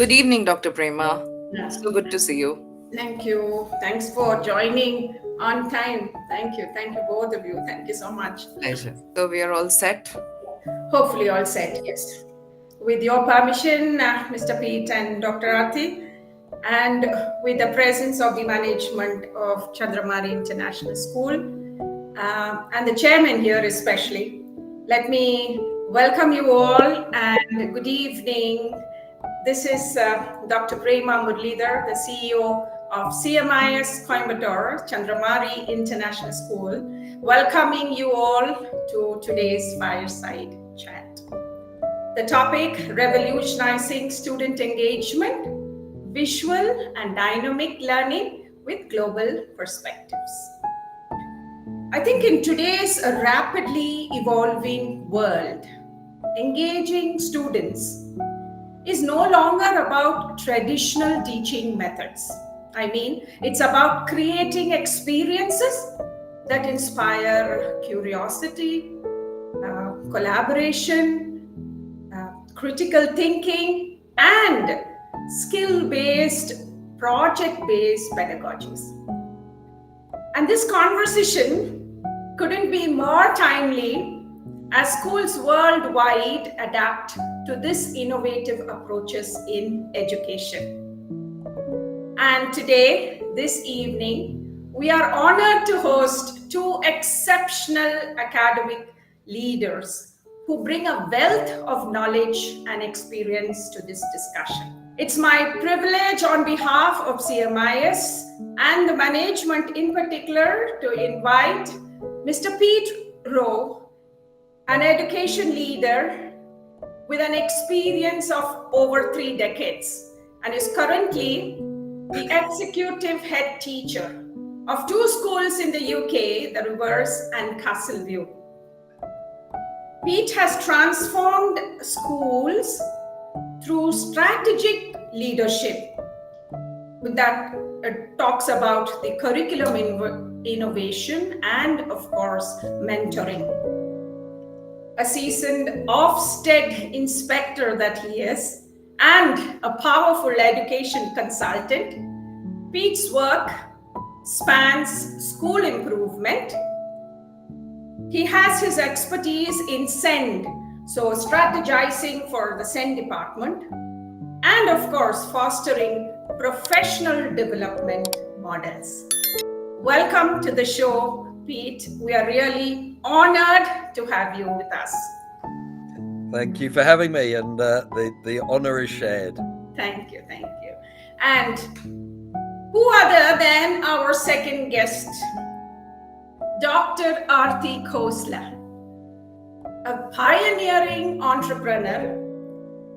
Good evening, Dr. Prema. Yeah. So good to see you. Thank you. Thanks for joining on time. Thank you. Thank you, both of you. Thank you so much. Pleasure. So we are all set. Hopefully, all set. Yes. With your permission, Mr. Pete and Dr. Arti, and with the presence of the management of Chandramari International School and the chairman here, especially, let me welcome you all and good evening. This is Dr. Prema Muralidhar, the CEO of CMIS Coimbatore, Chandramari International School, welcoming you all to today's fireside chat. The topic, revolutionizing student engagement, visual and dynamic learning with global perspectives. I think in today's rapidly evolving world, engaging students is no longer about traditional teaching methods. I mean, it's about creating experiences that inspire curiosity, collaboration, critical thinking, and skill-based, project-based pedagogies. And this conversation couldn't be more timely as schools worldwide adapt to this innovative approaches in education. And today, this evening, we are honored to host two exceptional academic leaders who bring a wealth of knowledge and experience to this discussion. It's my privilege on behalf of CMIS and the management in particular to invite Mr. Pete Rowe, an education leader with an experience of over 3 decades and is currently the executive head teacher of 2 schools in the UK, the Rivers and Castleview. Pete has transformed schools through strategic leadership that talks about the curriculum innovation and, of course, mentoring. A seasoned Ofsted inspector that he is, and a powerful education consultant, Pete's work spans school improvement. He has his expertise in SEND, so strategizing for the SEND department, and of course, fostering professional development models. Welcome to the show, Pete. We are really honored to have you with us. Thank you for having me, and the honor is shared. Thank you. And who other than our second guest, Dr. Arti Khosle, a pioneering entrepreneur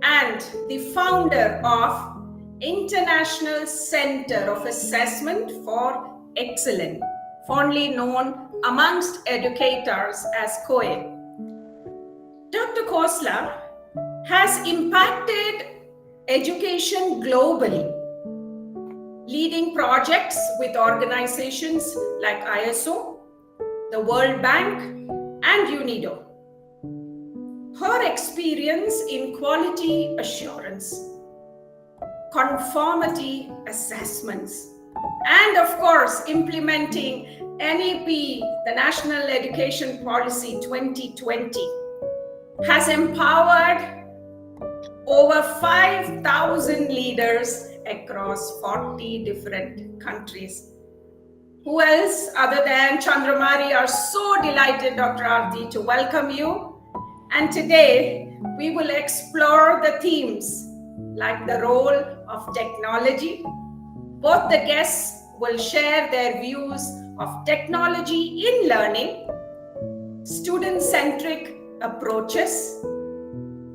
and the founder of International Center of Assessment for Excellence, fondly known amongst educators as COAE. Dr. Khosle has impacted education globally, leading projects with organizations like ISO, the World Bank, and UNIDO. Her experience in quality assurance, conformity assessments, and of course, implementing NEP, the National Education Policy 2020, has empowered over 5,000 leaders across 40 different countries. Who else other than Chandramari are so delighted, Dr. Arti, to welcome you. And today, we will explore the themes like the role of technology. Both the guests will share their views of technology in learning, student-centric approaches,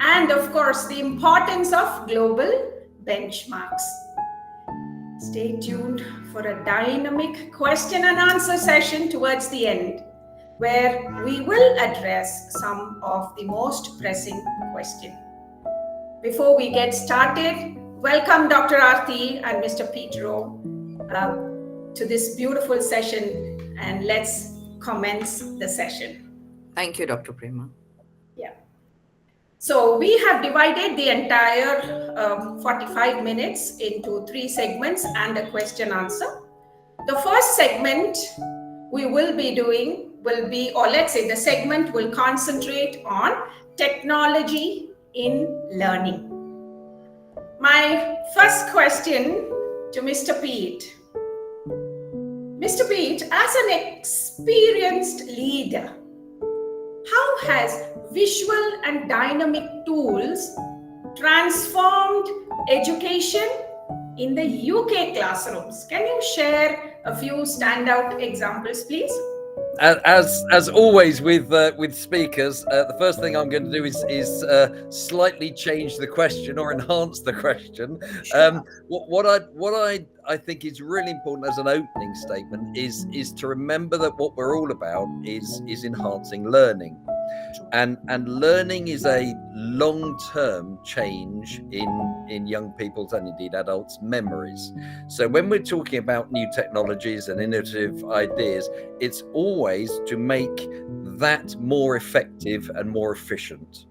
and of course, the importance of global benchmarks. Stay tuned for a dynamic question and answer session towards the end, where we will address some of the most pressing questions. Before we get started, welcome Dr. Arti and Mr. Pete Rowe to this beautiful session, and let's commence the session. Thank you, Dr. Prema. Yeah. So we have divided the entire 45 minutes into 3 segments and a question answer. The first segment we will be doing will be, or let's say the segment will concentrate on technology in learning. My first question to Mr. Pete. Mr. Pete, as an experienced leader, how has visual and dynamic tools transformed education in the UK classrooms? Can you share a few standout examples, please? As always with speakers, the first thing I'm going to do is slightly change the question or enhance the question. What I think is really important as an opening statement is to remember that what we're all about is enhancing learning. And learning is a long-term change in young people's and indeed adults' memories. So when we're talking about new technologies and innovative ideas, it's always to make that more effective and more efficient.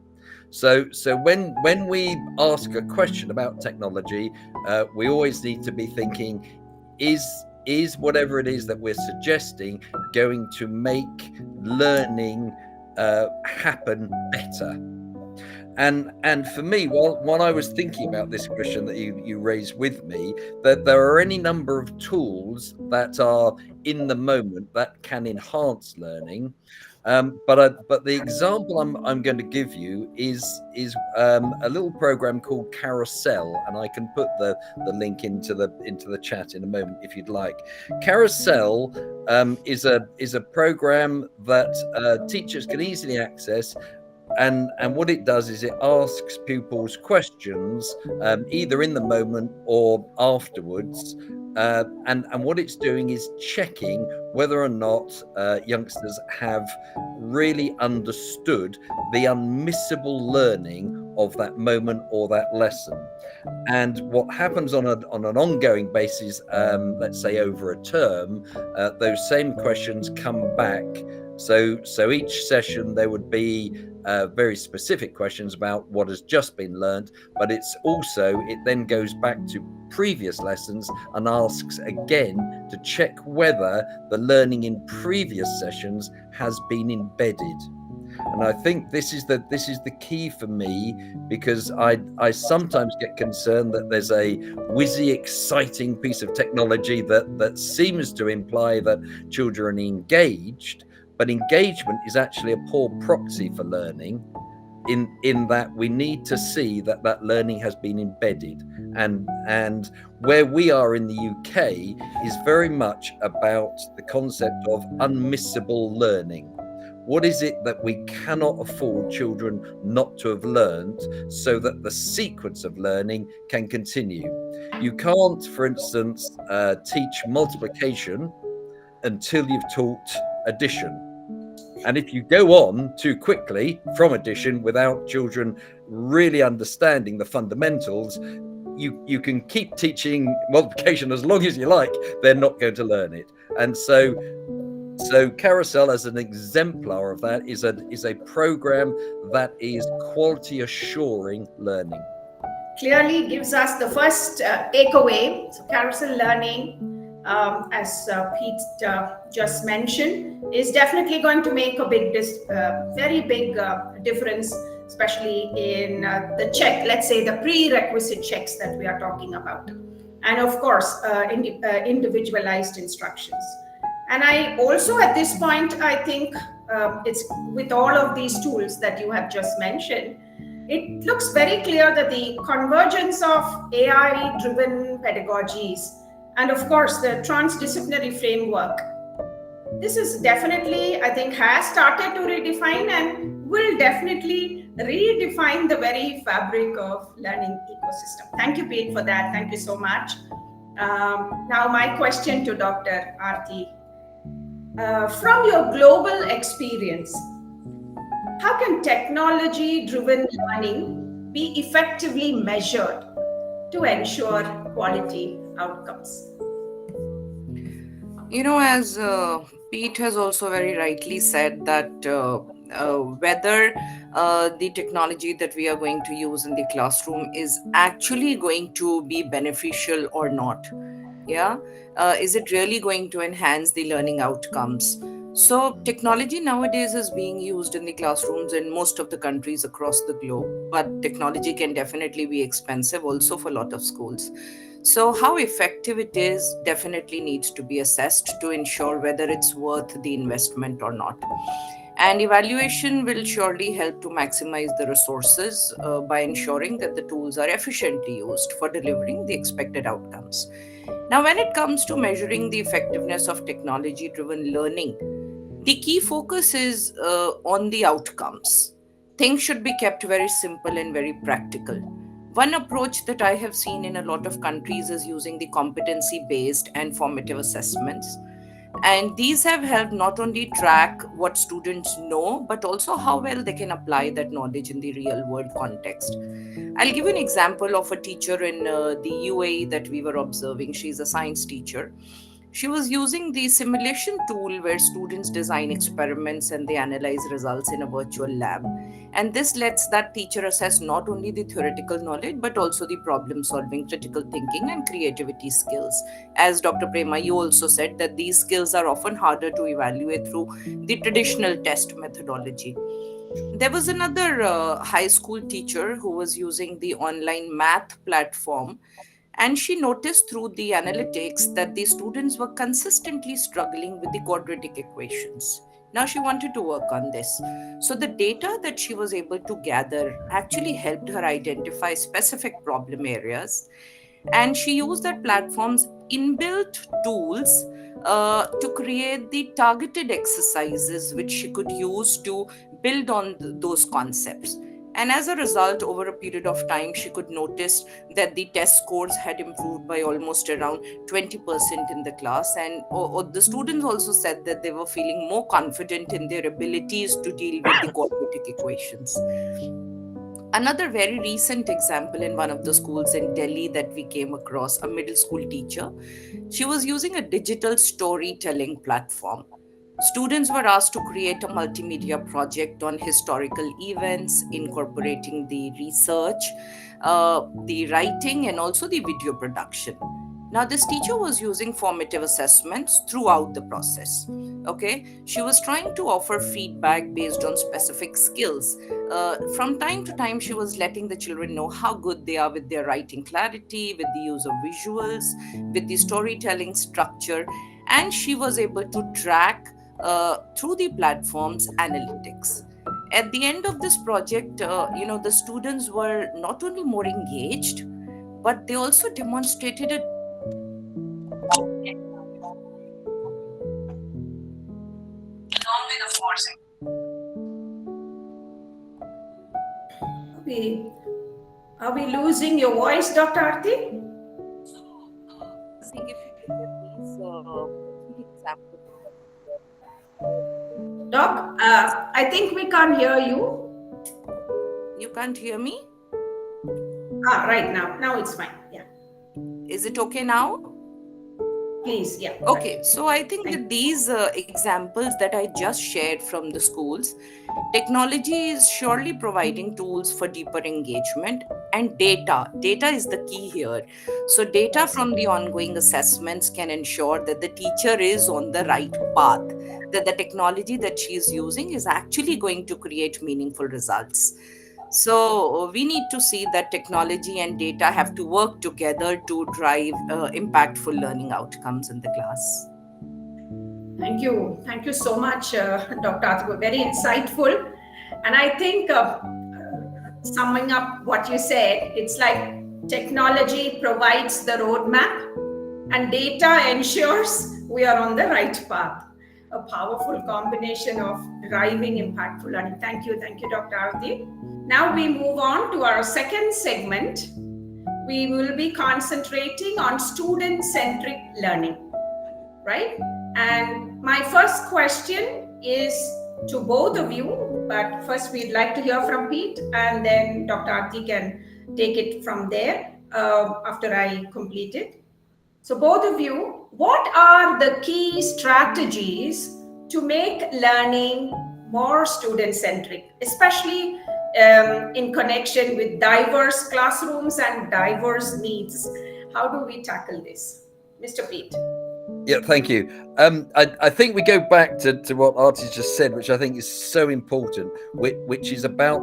So when we ask a question about technology, we always need to be thinking, is whatever it is that we're suggesting going to make learning happen better? And for me, while I was thinking about this question that you raised with me, that there are any number of tools that are in the moment that can enhance learning. But the example I'm going to give you is a little program called Carousel, and I can put the link into the chat in a moment if you'd like. Carousel is a program that teachers can easily access. And what it does is it asks pupils questions either in the moment or afterwards. And what it's doing is checking whether or not youngsters have really understood the unmissable learning of that moment or that lesson. And what happens on an ongoing basis, let's say over a term, those same questions come back. So each session there would be very specific questions about what has just been learned, but it then goes back to previous lessons and asks again to check whether the learning in previous sessions has been embedded. And I think this is the key for me, because I sometimes get concerned that there's a whizzy, exciting piece of technology that seems to imply that children are engaged. But engagement is actually a poor proxy for learning, in that we need to see that learning has been embedded. And where we are in the UK is very much about the concept of unmissable learning. What is it that we cannot afford children not to have learned so that the sequence of learning can continue? You can't, for instance, teach multiplication until you've taught addition. And if you go on too quickly from addition without children really understanding the fundamentals, you can keep teaching multiplication as long as you like, they're not going to learn it. And so Carousel, as an exemplar of that, is a program that is quality assuring learning. Clearly gives us the first takeaway. So Carousel learning, as Pete just mentioned, is definitely going to make a very big difference, especially in the check, let's say the prerequisite checks that we are talking about. And of course, individualized instructions. And I also, at this point, I think it's with all of these tools that you have just mentioned, it looks very clear that the convergence of AI-driven pedagogies and of course the transdisciplinary framework, this is definitely, I think, has started to redefine and will definitely redefine the very fabric of learning ecosystem. Thank you, Pete, for that. Thank you so much. Now my question to Dr. Arti. From your global experience, how can technology-driven learning be effectively measured to ensure quality outcomes? As Pete has also very rightly said, that whether the technology that we are going to use in the classroom is actually going to be beneficial or not. Yeah. Is it really going to enhance the learning outcomes? So, technology nowadays is being used in the classrooms in most of the countries across the globe, but technology can definitely be expensive also for a lot of schools. So, how effective it is definitely needs to be assessed to ensure whether it's worth the investment or not. And evaluation will surely help to maximize the resources by ensuring that the tools are efficiently used for delivering the expected outcomes. Now, when it comes to measuring the effectiveness of technology driven learning, the key focus is on the outcomes. Things should be kept very simple and very practical. One approach that I have seen in a lot of countries is using the competency based and formative assessments. And these have helped not only track what students know, but also how well they can apply that knowledge in the real world context. I'll give you an example of a teacher in the UAE that we were observing. She's a science teacher. She was using the simulation tool where students design experiments and they analyze results in a virtual lab. And this lets that teacher assess not only the theoretical knowledge, but also the problem solving, critical thinking, and creativity skills. As Dr. Prema, you also said that these skills are often harder to evaluate through the traditional test methodology. There was another high school teacher who was using the online math platform, and she noticed through the analytics that the students were consistently struggling with the quadratic equations. Now she wanted to work on this. So the data that she was able to gather actually helped her identify specific problem areas, and she used that platform's inbuilt tools to create the targeted exercises which she could use to build on those concepts. And as a result, over a period of time, she could notice that the test scores had improved by almost around 20% in the class. And the students also said that they were feeling more confident in their abilities to deal with the quadratic equations. Another very recent example in one of the schools in Delhi that we came across, a middle school teacher, she was using a digital storytelling platform. Students were asked to create a multimedia project on historical events, incorporating the research, the writing, and also the video production. Now, this teacher was using formative assessments throughout the process. Okay, she was trying to offer feedback based on specific skills. From time to time, she was letting the children know how good they are with their writing clarity, with the use of visuals, with the storytelling structure, and she was able to track through the platform's analytics. At the end of this project, the students were not only more engaged, but they also demonstrated a We, are we losing your voice, Dr. Arti? Seeing if you can get these examples. Doc, I think we can't hear you. You can't hear me? Right now. Now it's fine. Yeah. Is it okay now? Please, yeah. Okay, so I think that these examples that I just shared from the schools, technology is surely providing tools for deeper engagement, and data is the key here. So data from the ongoing assessments can ensure that the teacher is on the right path, that the technology that she is using is actually going to create meaningful results. So we need to see that technology and data have to work together to drive impactful learning outcomes in the class. Thank you. Thank you so much, Dr. Arti. Very insightful. And I think summing up what you said, it's like technology provides the roadmap and data ensures we are on the right path. A powerful combination of driving impactful learning. Thank you, Dr. Arti. Now we move on to our second segment. We will be concentrating on student-centric learning, right? And my first question is to both of you, but first we'd like to hear from Pete, and then Dr. Arti can take it from there after I complete it. So both of you, what are the key strategies to make learning more student centric, especially in connection with diverse classrooms and diverse needs? How do we tackle this, Mr. Pete? Yeah, thank you. I think we go back to what Artie's just said, which I think is so important, which is about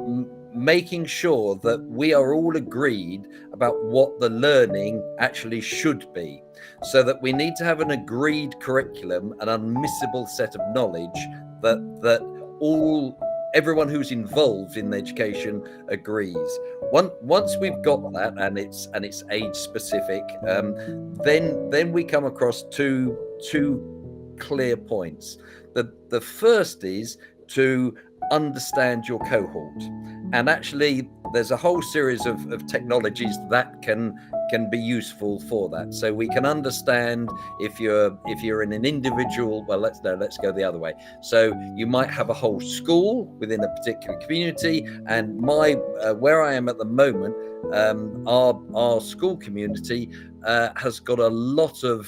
making sure that we are all agreed about what the learning actually should be, so that we need to have an agreed curriculum, an unmissable set of knowledge that everyone who's involved in education agrees. Once we've got that, and it's age specific, then we come across two clear points. The first is to understand your cohort, and actually there's a whole series of technologies that can be useful for that. So we can understand if you're in an individual, well, let's go the other way. So you might have a whole school within a particular community, and where I am at the moment, our school community has got a lot of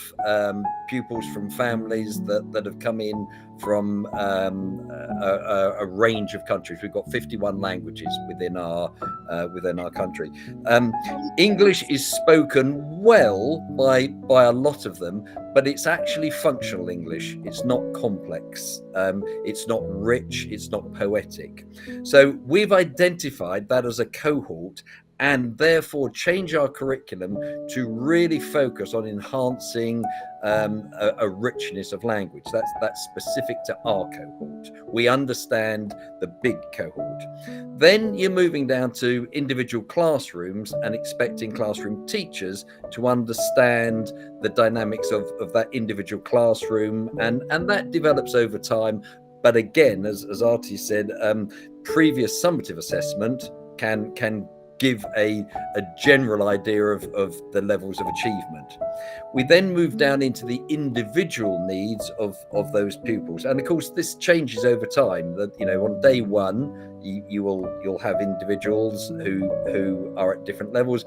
pupils from families that have come in from a range of countries. We've got 51 languages within our country. English is spoken well by a lot of them, but it's actually functional English. It's not complex. It's not rich. It's not poetic. So we've identified that as a cohort, and therefore change our curriculum to really focus on enhancing a richness of language. That's specific to our cohort. We understand the big cohort. Then you're moving down to individual classrooms and expecting classroom teachers to understand the dynamics of that individual classroom, and that develops over time. But again, as Arti said, previous summative assessment can give a general idea of the levels of achievement. We then move down into the individual needs of those pupils, and of course this changes over time. That, you know, on day one you'll have individuals who are at different levels.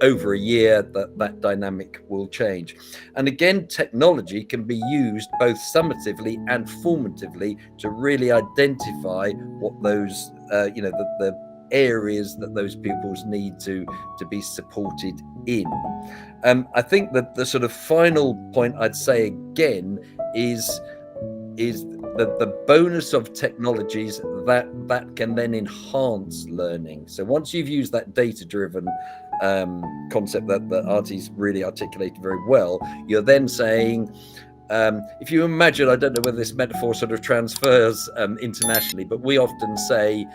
Over a year, that dynamic will change. And again, technology can be used both summatively and formatively to really identify what those the areas that those pupils need to be supported in. I think that the sort of final point I'd say again is the bonus of technologies that can then enhance learning. So once you've used that data-driven concept that Artie's really articulated very well, you're then saying, if you imagine, I don't know whether this metaphor sort of transfers internationally, but we often say,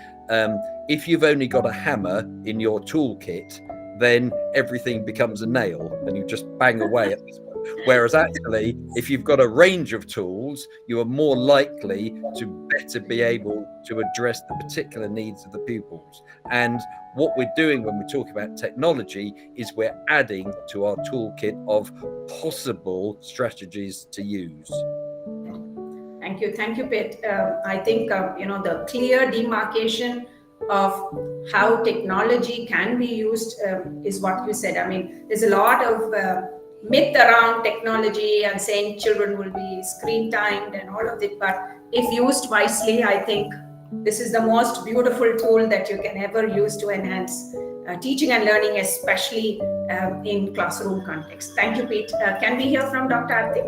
if you've only got a hammer in your toolkit, then everything becomes a nail and you just bang away at this point. Whereas actually, if you've got a range of tools, you are more likely to better be able to address the particular needs of the pupils. And what we're doing when we talk about technology is we're adding to our toolkit of possible strategies to use. Thank you, Pete. I think the clear demarcation of how technology can be used is what you said. I mean, there's a lot of myth around technology and saying children will be screen timed and all of it, but if used wisely, I think this is the most beautiful tool that you can ever use to enhance teaching and learning, especially in classroom context. Thank you, Pete. Can we hear from Dr. Arti?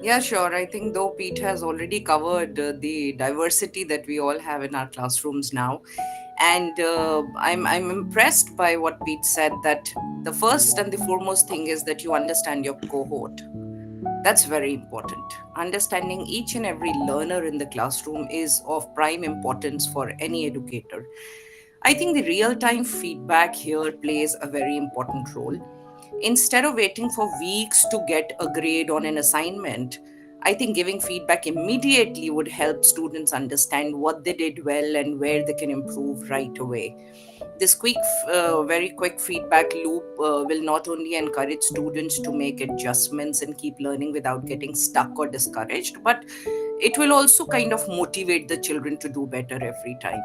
Yeah, sure. I think though Pete has already covered the diversity that we all have in our classrooms now. And I'm impressed by what Pete said, that the first and the foremost thing is that you understand your cohort. That's very important. Understanding each and every learner in the classroom is of prime importance for any educator. I think the real-time feedback here plays a very important role. Instead of waiting for weeks to get a grade on an assignment, I think giving feedback immediately would help students understand what they did well and where they can improve right away. This very quick feedback loop will not only encourage students to make adjustments and keep learning without getting stuck or discouraged, but it will also kind of motivate the children to do better every time.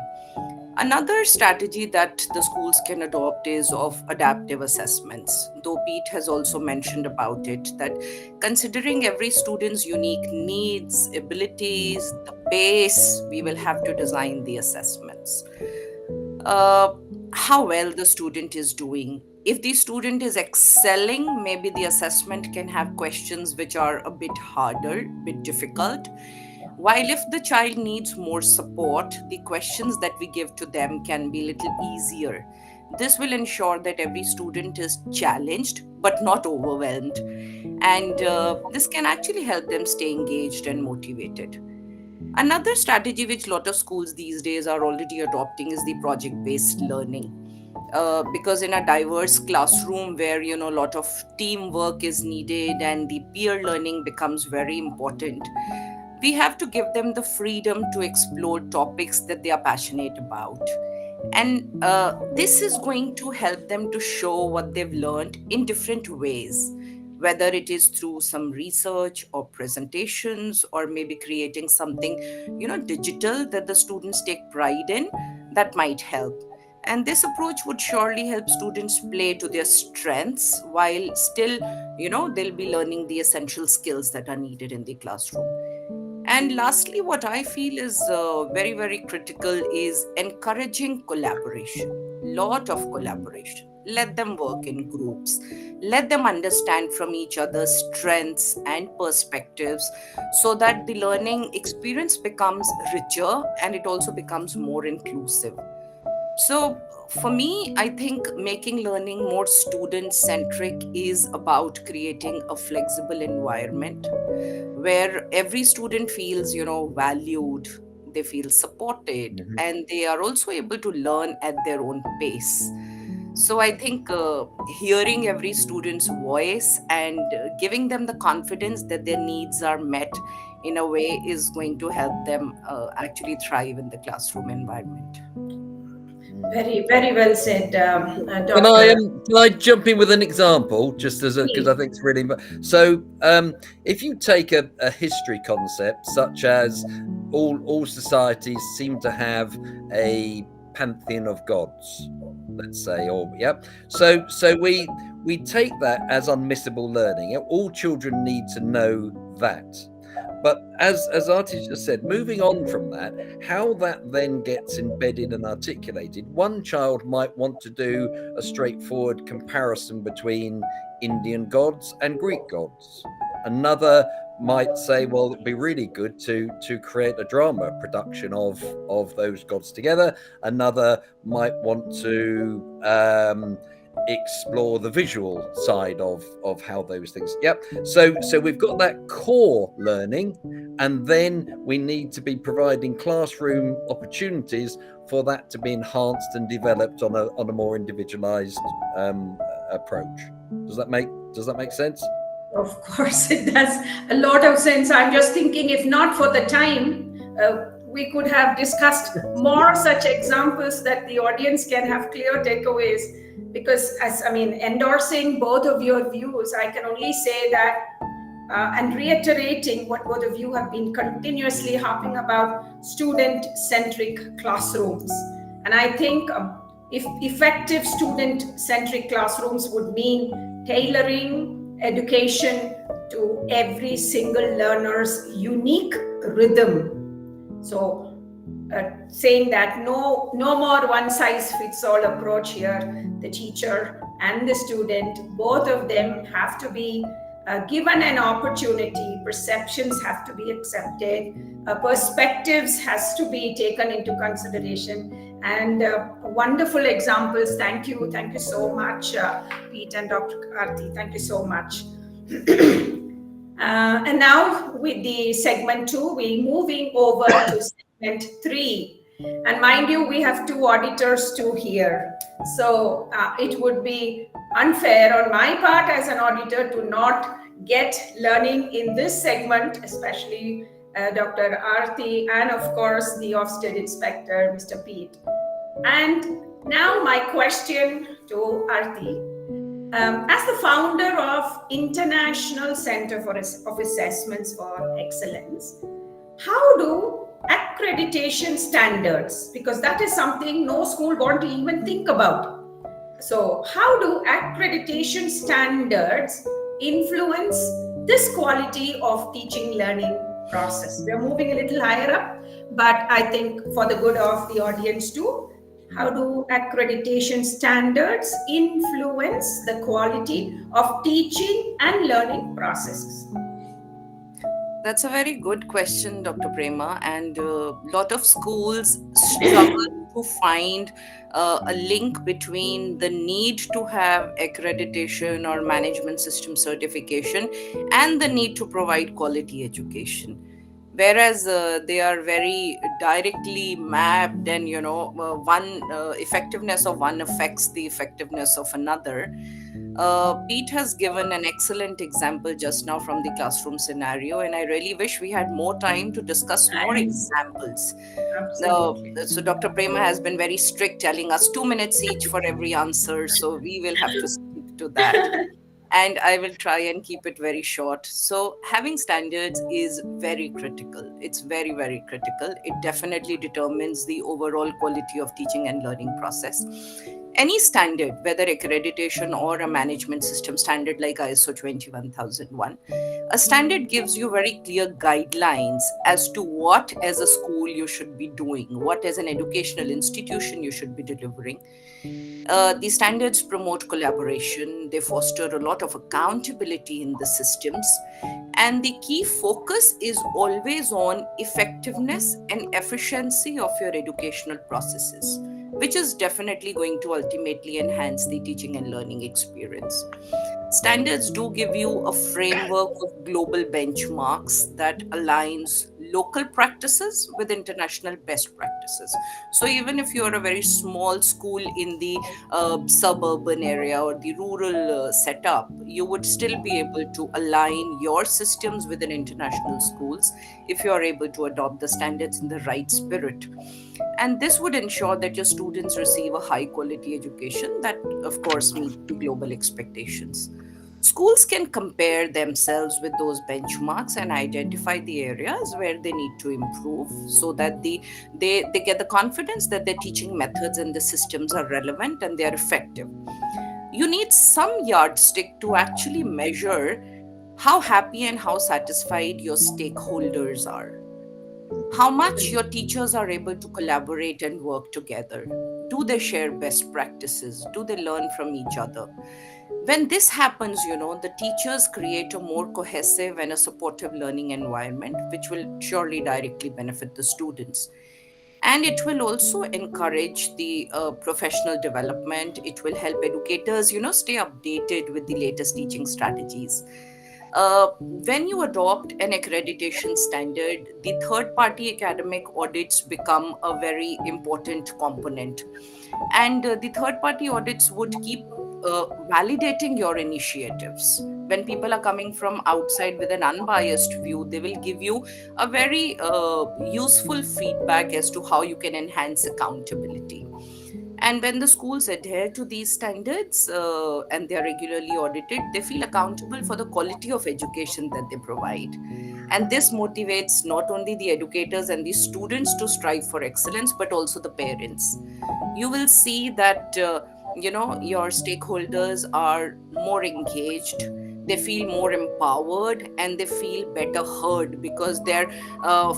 Another strategy that the schools can adopt is of adaptive assessments, though Pete has also mentioned about it, that considering every student's unique needs, abilities, the pace, we will have to design the assessments. uh, how well the student is doing. If the student is excelling, maybe the assessment can have questions which are a bit harder, bit difficult. While if the child needs more support, the questions that we give to them can be a little easier. This will ensure that every student is challenged but not overwhelmed. And this can actually help them stay engaged and motivated. Another strategy which a lot of schools these days are already adopting is the project based learning. Because in a diverse classroom where a lot of teamwork is needed and the peer learning becomes very important, we have to give them the freedom to explore topics that they are passionate about. And this is going to help them to show what they've learned in different ways, whether it is through some research or presentations, or maybe creating something digital that the students take pride in. That might help. And this approach would surely help students play to their strengths while still they'll be learning the essential skills that are needed in the classroom. And lastly, what I feel is very, very critical is encouraging collaboration. Lot of collaboration. Let them work in groups. Let them understand from each other's strengths and perspectives so that the learning experience becomes richer and it also becomes more inclusive. So, for me, I think making learning more student centric is about creating a flexible environment where every student feels valued, they feel supported, Mhm. and they are also able to learn at their own pace. So I think hearing every student's voice and giving them the confidence that their needs are met in a way is going to help them actually thrive in the classroom environment. Very, very well said, Can I Doctor. can I jump in with an example, just as because Please. I think it's really so. If you take a history concept such as all societies seem to have a pantheon of gods, let's say, or yeah. So we take that as unmissable learning. All children need to know that. But as Arti just said, moving on from that, how that then gets embedded and articulated, one child might want to do a straightforward comparison between Indian gods and Greek gods. Another might say, well, it'd be really good to create a drama production of those gods together. Another might want to explore the visual side of how those things. Yep. So we've got that core learning, and then we need to be providing classroom opportunities for that to be enhanced and developed on a more individualized approach. Does that make sense? Of course, it does a lot of sense. I'm just thinking, if not for the time, we could have discussed more such examples that the audience can have clear takeaways. Because, endorsing both of your views, I can only say that, and reiterating what both of you have been continuously harping about, student-centric classrooms. And I think if effective student-centric classrooms would mean tailoring education to every single learner's unique rhythm. So saying that no more one size fits all approach here. The teacher and the student, both of them have to be given an opportunity. Perceptions have to be accepted. Perspectives has to be taken into consideration. And wonderful examples. Thank you so much, Pete and Dr. Arti. Thank you so much. And now with the segment 2, we're moving over to segment 3. And mind you, we have 2 auditors too here. So it would be unfair on my part as an auditor to not get learning in this segment, especially Dr. Arti, and of course the Ofsted Inspector, Mr. Pete. And now my question to Arti. As the founder of International Center of Assessments for Excellence, how do accreditation standards, because that is something no school want to even think about. So, how do accreditation standards influence this quality of teaching learning process? We are moving a little higher up, but I think for the good of the audience too, how do accreditation standards influence the quality of teaching and learning processes? That's a very good question, Dr. Prema. And a lot of schools struggle to find a link between the need to have accreditation or management system certification and the need to provide quality education. Whereas they are very directly mapped, and one effectiveness of one affects the effectiveness of another. Pete has given an excellent example just now from the classroom scenario, and I really wish we had more time to discuss more examples. Absolutely. So Dr. Prema has been very strict, telling us 2 minutes each for every answer, so we will have to stick to that. And I will try and keep it very short. So, having standards is very critical. It's very, very critical. It definitely determines the overall quality of teaching and learning process. Any standard, whether accreditation or a management system standard like ISO 21001, a standard gives you very clear guidelines as to what, as a school, you should be doing, what, as an educational institution, you should be delivering. The standards promote collaboration, they foster a lot of accountability in the systems, and the key focus is always on effectiveness and efficiency of your educational processes, which is definitely going to ultimately enhance the teaching and learning experience. Standards do give you a framework of global benchmarks that aligns local practices with international best practices. So, even if you are a very small school in the suburban area or the rural setup, you would still be able to align your systems within international schools if you are able to adopt the standards in the right spirit. And this would ensure that your students receive a high quality education that, of course, meets the global expectations. Schools can compare themselves with those benchmarks and identify the areas where they need to improve, so that they get the confidence that their teaching methods and the systems are relevant and they are effective. You need some yardstick to actually measure how happy and how satisfied your stakeholders are, how much your teachers are able to collaborate and work together. Do they share best practices? Do they learn from each other? When this happens, the teachers create a more cohesive and a supportive learning environment, which will surely directly benefit the students. And it will also encourage the professional development. It will help educators, stay updated with the latest teaching strategies. When you adopt an accreditation standard, the third party academic audits become a very important component. And the third party audits would keep validating your initiatives. When people are coming from outside with an unbiased view, they will give you a very useful feedback as to how you can enhance accountability. And when the schools adhere to these standards and they are regularly audited, they feel accountable for the quality of education that they provide. And this motivates not only the educators and the students to strive for excellence, but also the parents. You will see that, your stakeholders are more engaged, they feel more empowered, and they feel better heard because their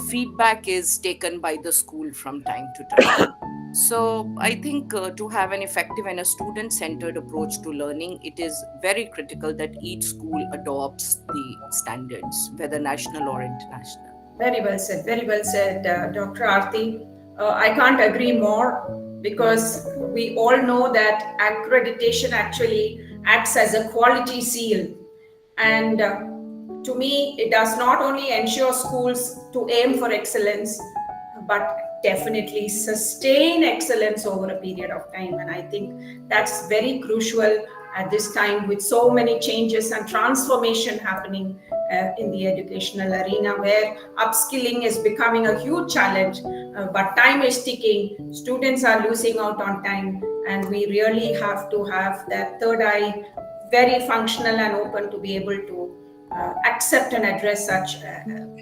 feedback is taken by the school from time to time. So, I think to have an effective and a student centered approach to learning, it is very critical that each school adopts the standards, whether national or international. Very well said, Dr. Arti. I can't agree more, because we all know that accreditation actually acts as a quality seal. And to me, it does not only ensure schools to aim for excellence, but definitely sustain excellence over a period of time. And I think that's very crucial at this time, with so many changes and transformation happening in the educational arena, where upskilling is becoming a huge challenge, but time is ticking, students are losing out on time, and we really have to have that third eye very functional and open to be able to accept and address such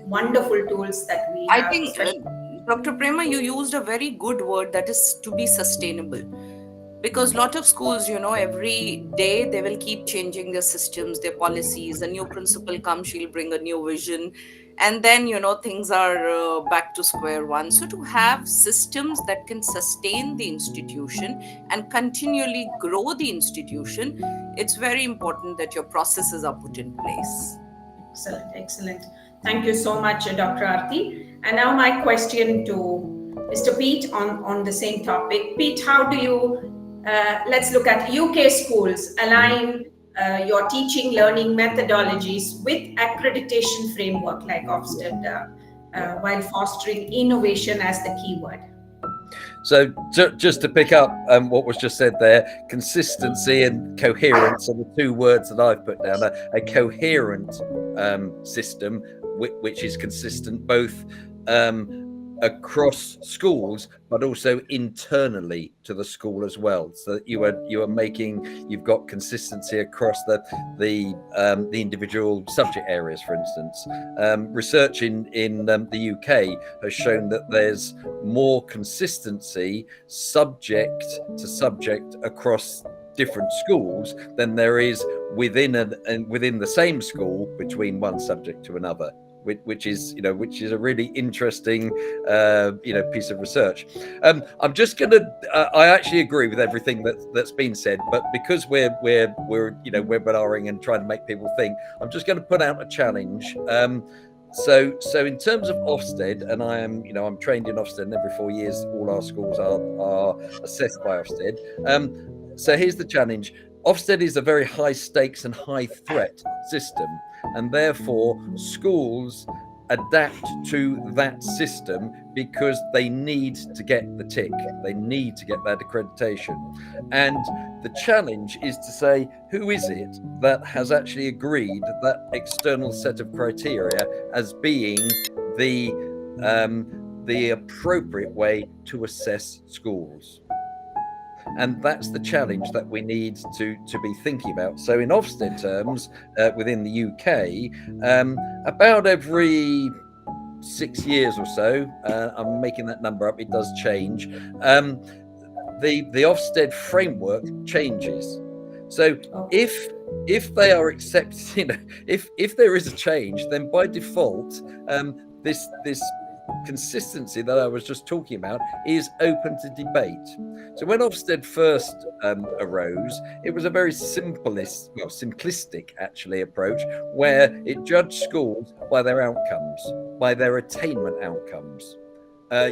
wonderful tools that we I have, think, especially. Dr. Prema, you used a very good word, that is to be sustainable. Because a lot of schools, every day they will keep changing their systems, their policies. A new principal comes, she'll bring a new vision, and then things are back to square one. So to have systems that can sustain the institution and continually grow the institution, it's very important that your processes are put in place. Excellent, excellent. Thank you so much, Dr. Arti. And now my question to Mr. Pete on the same topic. Pete, how do you, let's look at UK schools, align your teaching learning methodologies with accreditation framework like Ofsted while fostering innovation as the key word? So just to pick up what was just said there, consistency and coherence are the two words that I've put down. A coherent system which is consistent both across schools, but also internally to the school as well, so that you've got consistency across the individual subject areas. For instance, research in the UK has shown that there's more consistency subject to subject across different schools than there is within the same school between one subject to another, which is a really interesting piece of research. I'm just gonna I actually agree with everything that's been said, but because we're webinaring and trying to make people think, I'm just going to put out a challenge. So in terms of Ofsted, and I'm trained in Ofsted, and every 4 years all our schools are assessed by Ofsted. So here's the challenge. Ofsted is a very high stakes and high threat system, and therefore schools adapt to that system because they need to get the tick, they need to get that accreditation. And the challenge is to say, who is it that has actually agreed that external set of criteria as being the appropriate way to assess schools? And that's the challenge that we need to be thinking about. So in Ofsted terms, within the UK, about every 6 years or so, I'm making that number up, it does change, the Ofsted framework changes. So if they are accepted, if there is a change, then by default, this consistency that I was just talking about is open to debate. So when Ofsted first arose, it was a very simplistic actually approach, where it judged schools by their outcomes, by their attainment outcomes.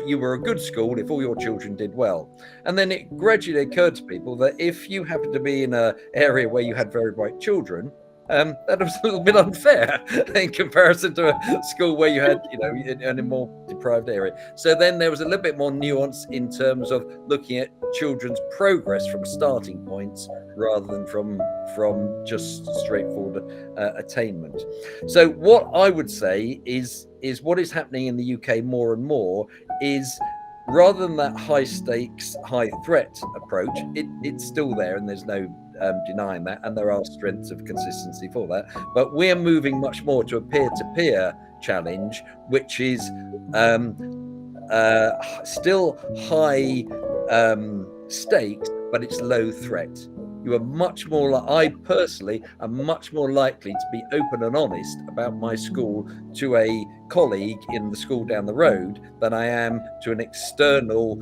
You were a good school if all your children did well. And then it gradually occurred to people that if you happened to be in an area where you had very bright children, that was a little bit unfair in comparison to a school where you had, in a more deprived area. So then there was a little bit more nuance in terms of looking at children's progress from starting points rather than from just straightforward attainment. So what I would say is what is happening in the UK more and more is, rather than that high stakes, high threat approach, it's still there, and there's no denying that, and there are strengths of consistency for that. But we're moving much more to a peer-to-peer challenge, which is still high stakes, but it's low threat. You are much more I personally am much more likely to be open and honest about my school to a colleague in the school down the road than I am to an external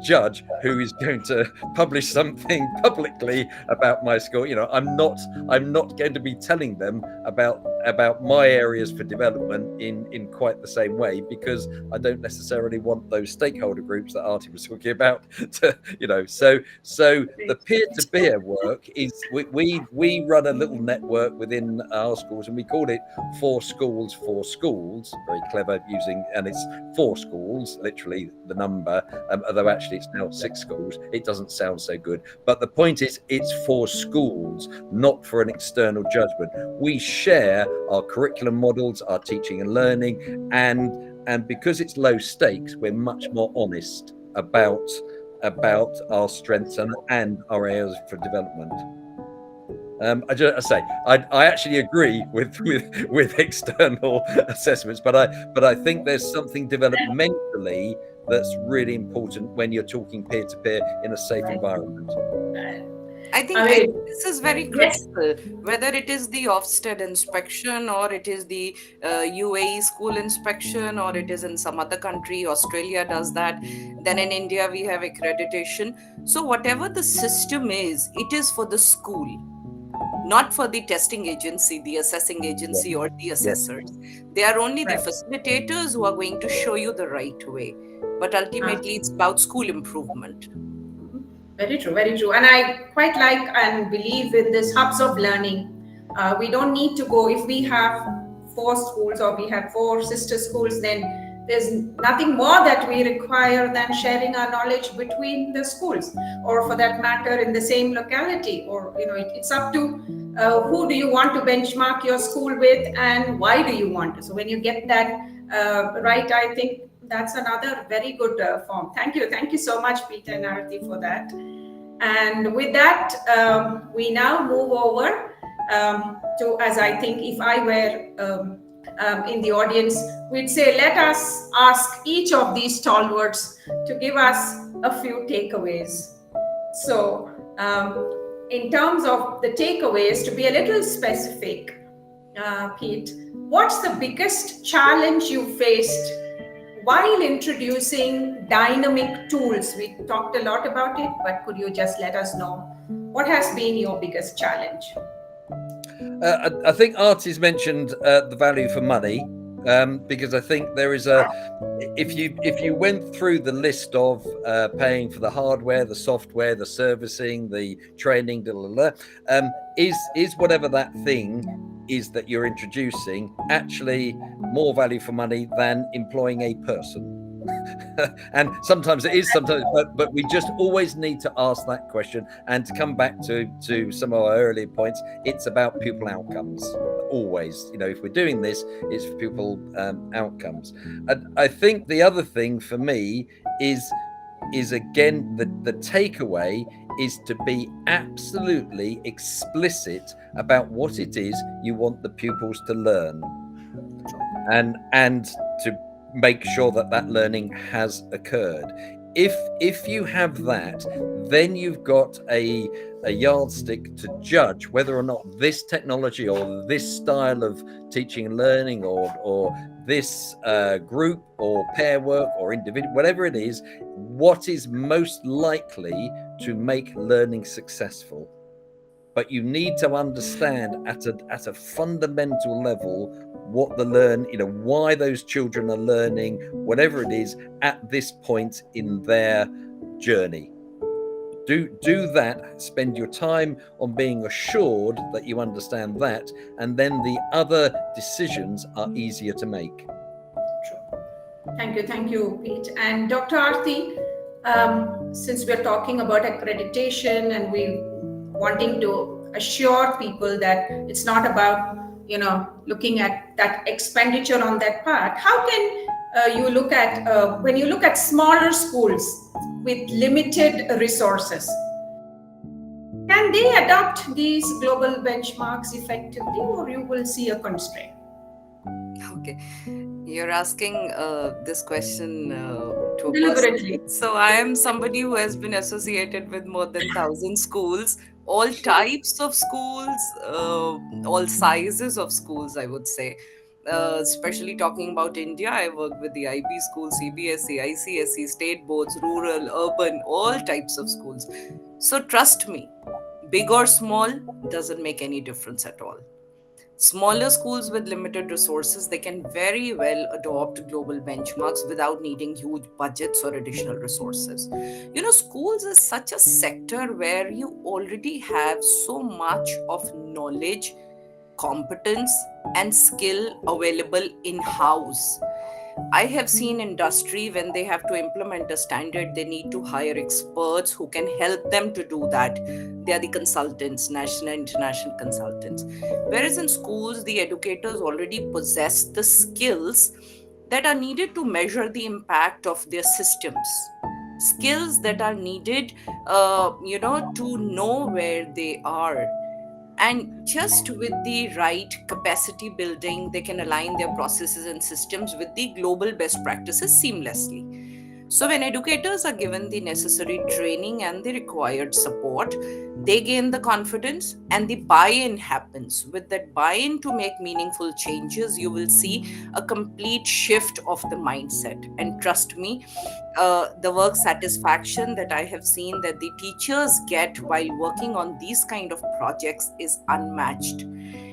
judge who is going to publish something publicly about my school. I'm not going to be telling them about my areas for development in quite the same way, because I don't necessarily want those stakeholder groups that Arti was talking about to, so the peer-to-peer work is, we run a little network within our schools, and we call it 4 schools for schools. Very clever using, and it's 4 schools, literally the number, although actually it's now 6 schools. It doesn't sound so good, but the point is, it's 4 schools, not for an external judgment. We share our curriculum models, our teaching and learning, and because it's low stakes, we're much more honest about our strengths and our areas for development. I say I actually agree with external assessments, but I think there's something developmentally that's really important when you're talking peer to peer in a safe environment. I think this is very Yes. critical. Whether it is the Ofsted inspection, or it is the UAE school inspection, or it is in some other country, Australia does that. Then in India, we have accreditation. So, whatever the system is, it is for the school, not for the testing agency, the assessing Yeah, agency, or the yeah, assessors. They are only the Right. facilitators who are going to show you the right way. But ultimately, it's about school improvement. Very true, very true. And I quite like and believe in this hubs of learning. We don't need to go, if we have four schools or we have four sister schools, then there's nothing more that we require than sharing our knowledge between the schools, or for that matter, in the same locality. Or, it's up to who do you want to benchmark your school with, and why do you want to. So when you get that right, I think that's another very good form. Thank you so much, Peter and Arti, for that. And with that, we now move over to, as I think if I were in the audience, we'd say, let us ask each of these stalwarts to give us a few takeaways. So, in terms of the takeaways, to be a little specific, Pete, what's the biggest challenge you faced while introducing dynamic tools? We talked a lot about it, but could you just let us know what has been your biggest challenge? I think Artie's mentioned the value for money, because I think there is if you went through the list of paying for the hardware, the software, the servicing, the training, is whatever that thing is that you're introducing actually more value for money than employing a person? And sometimes it is, but we just always need to ask that question. And to come back to some of our earlier points, it's about pupil outcomes always. If we're doing this, it's for pupil outcomes. And I think the other thing for me is again the takeaway is to be absolutely explicit about what it is you want the pupils to learn, and to make sure that learning has occurred. If you have that, then you've got a yardstick to judge whether or not this technology or this style of teaching and learning or this group or pair work or individual, whatever it is, what is most likely to make learning successful. But you need to understand at a fundamental level what why those children are learning, whatever it is, at this point in their journey. Do that, spend your time on being assured that you understand that, and then the other decisions are easier to make. Thank you, Pete. And Dr. Arti, since we're talking about accreditation and we wanting to assure people that it's not about looking at that expenditure on that part, how can you look at when you look at smaller schools with limited resources, can they adopt these global benchmarks effectively, or you will see a constraint? Okay, you're asking this question to a Deliberately. person. So I am somebody who has been associated with more than 1,000 schools, all types of schools, all sizes of schools, I would say. Especially talking about India, I work with the IB schools, CBSE, ICSE, state boards, rural, urban, all types of schools. So trust me, big or small doesn't make any difference at all. Smaller schools with limited resources, they can very well adopt global benchmarks without needing huge budgets or additional resources. Schools is such a sector where you already have so much of knowledge, competence, and skill available in-house. I have seen industry, when they have to implement a standard, they need to hire experts who can help them to do that. They are the consultants, national and international consultants. Whereas in schools, the educators already possess the skills that are needed to measure the impact of their systems. Skills that are needed, to know where they are. And just with the right capacity building, they can align their processes and systems with the global best practices seamlessly. So, when educators are given the necessary training and the required support, they gain the confidence and the buy in happens. With that buy in to make meaningful changes, you will see a complete shift of the mindset. And trust me, the work satisfaction that I have seen that the teachers get while working on these kind of projects is unmatched.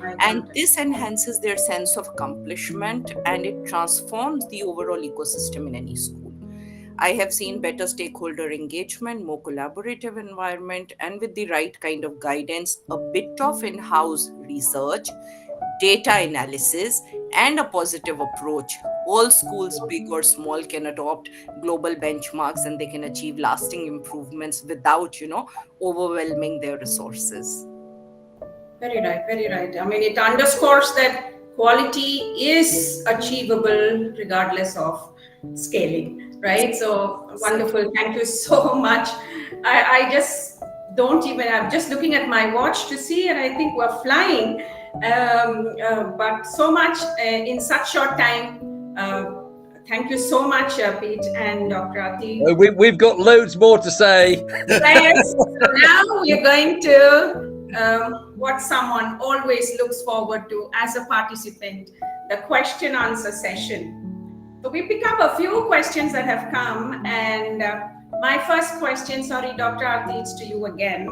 I And can't. this enhances their sense of accomplishment and it transforms the overall ecosystem in any school. I have seen better stakeholder engagement, more collaborative environment, and with the right kind of guidance, a bit of in house research, data analysis, and a positive approach. All schools, big or small, can adopt global benchmarks and they can achieve lasting improvements without, overwhelming their resources. Very right, very right. I mean, it underscores that quality is achievable regardless of scaling, right? So Exactly. wonderful. Thank you so much. I just don't even, I'm just looking at my watch to see, and I think we're flying. But so much in such short time. Thank you so much, Pete and Dr. Ati. We've got loads more to say. Yes. So now we're going to what someone always looks forward to as a participant, the question answer session. So we pick up a few questions that have come, and my first question, sorry, Dr. Arti, it's to you again.